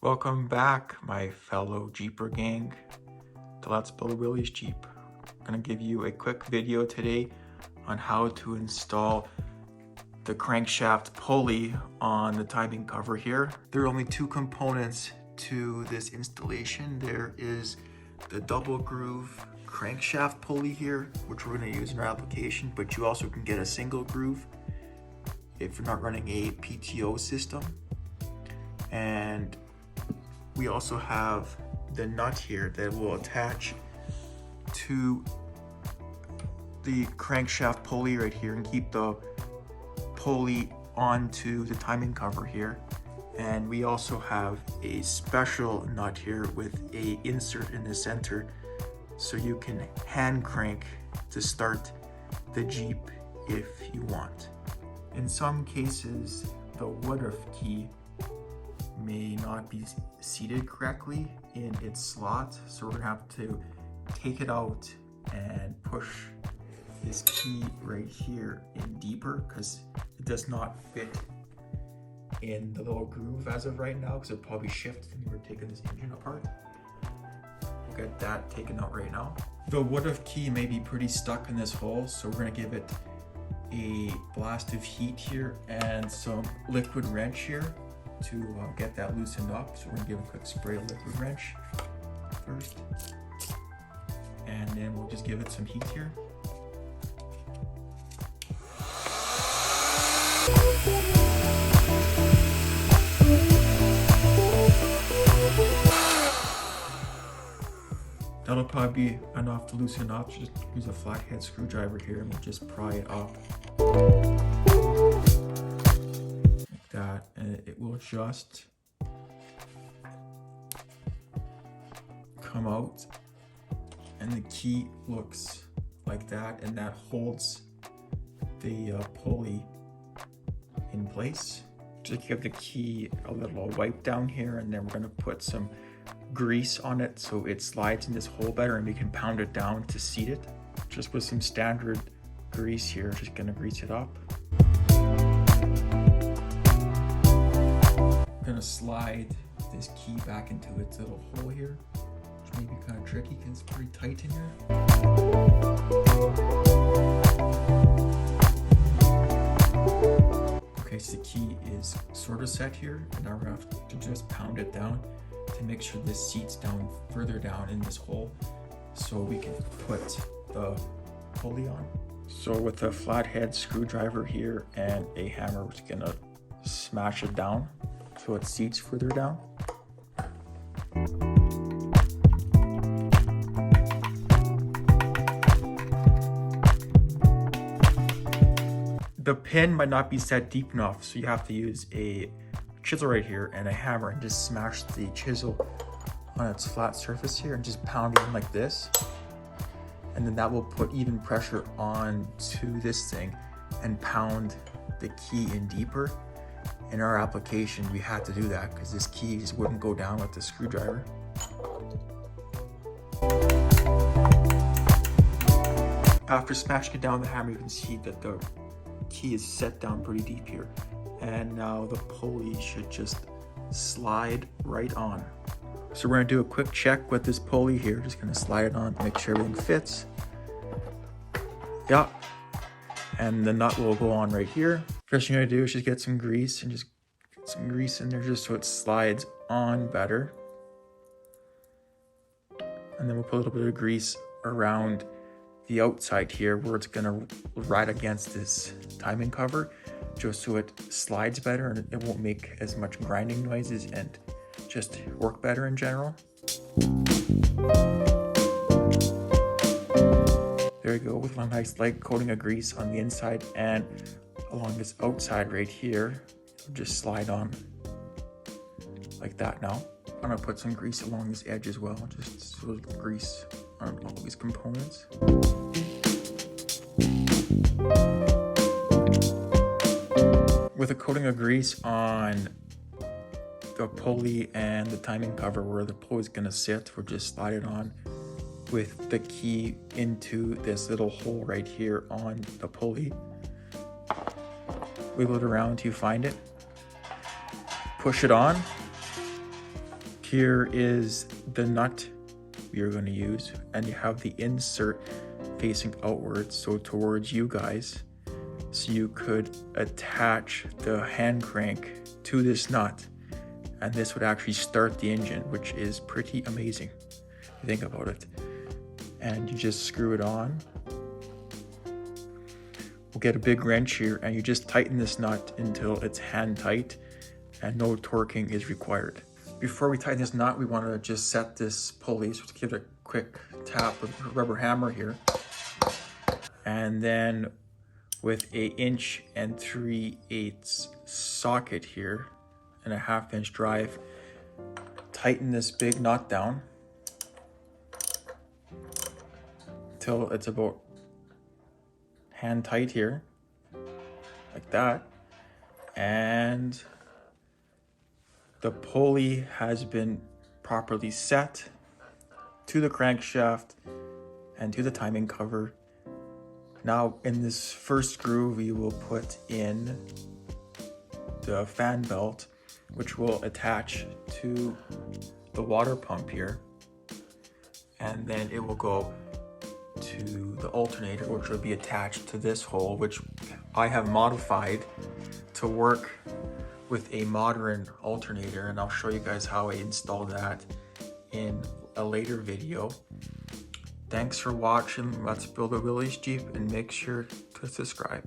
Welcome back, my fellow Jeeper gang, to Let's Build a Willys Jeep. I'm gonna give you a quick video today on how to install the crankshaft pulley on the timing cover here. There are only two components to this installation. There is the double groove crankshaft pulley here, which we're gonna use in our application, but you also can get a single groove if you're not running a PTO system. And we also have the nut here that will attach to the crankshaft pulley right here and keep the pulley onto the timing cover here. And we also have a special nut here with a insert in the center so you can hand crank to start the Jeep if you want. In some cases, the wood key may not be seated correctly in its slot, so we're gonna have to take it out and push this key right here in deeper because it does not fit in the little groove as of right now, because it probably shifted when we were taking this engine apart. We'll get that taken out right now. The wood key may be pretty stuck in this hole, so we're gonna give it a blast of heat here and some liquid wrench here to get that loosened up. So we're gonna give a quick spray of liquid wrench first, and then we'll just give it some heat here. That'll probably be enough to loosen up. Just use a flathead screwdriver here and we'll just pry it up. That, and it will just come out, and the key looks like that, and that holds the pulley in place. Just give the key a little wipe down here, and then we're going to put some grease on it so it slides in this hole better, and we can pound it down to seat it. Just with some standard grease here, just going to grease it up. Gonna slide this key back into its little hole here, which may be kind of tricky because it's pretty tight in here. Okay, so the key is sort of set here, and now we're gonna have to just pound it down to make sure this seats down further down in this hole so we can put the pulley on. So with a flathead screwdriver here and a hammer, we're just gonna smash it down so it seats further down. The pin might not be set deep enough, so you have to use a chisel right here and a hammer and just smash the chisel on its flat surface here and just pound it in like this. And then that will put even pressure onto this thing and pound the key in deeper. In our application, we had to do that because this key just wouldn't go down with the screwdriver. After smashing it down with the hammer, you can see that the key is set down pretty deep here. And now the pulley should just slide right on. So we're gonna do a quick check with this pulley here. Just gonna slide it on to make sure everything fits. Yeah. And the nut will go on right here. First thing you're gonna do is just get some grease and just get some grease in there just so it slides on better. And then we'll put a little bit of grease around the outside here where it's gonna ride against this timing cover just so it slides better and it won't make as much grinding noises and just work better in general. There you go, with a nice light coating of grease on the inside and along this outside right here. It'll just slide on like that now. I'm gonna put some grease along this edge as well, just so grease on all these components. With a coating of grease on the pulley and the timing cover where the pulley is gonna sit, we'll just slide it on with the key into this little hole right here on the pulley. Wiggle it around until you find it. Push it on. Here is the nut we are going to use, and you have the insert facing outwards, so towards you guys, so you could attach the hand crank to this nut, and this would actually start the engine, which is pretty amazing if you think about it. And you just screw it on. We'll get a big wrench here, and you just tighten this nut until it's hand tight and no torquing is required. Before we tighten this nut, we want to just set this pulley, so give it a quick tap with a rubber hammer here. And then with a 1 3/8" socket here and a 1/2 inch drive, tighten this big nut down till it's about hand tight here, like that. And the pulley has been properly set to the crankshaft and to the timing cover. Now in this first groove, we will put in the fan belt, which will attach to the water pump here. And then it will go to the alternator, which will be attached to this hole, which I have modified to work with a modern alternator, and I'll show you guys how I install that in a later video. Thanks for watching Let's Build a Willys Jeep, and make sure to subscribe.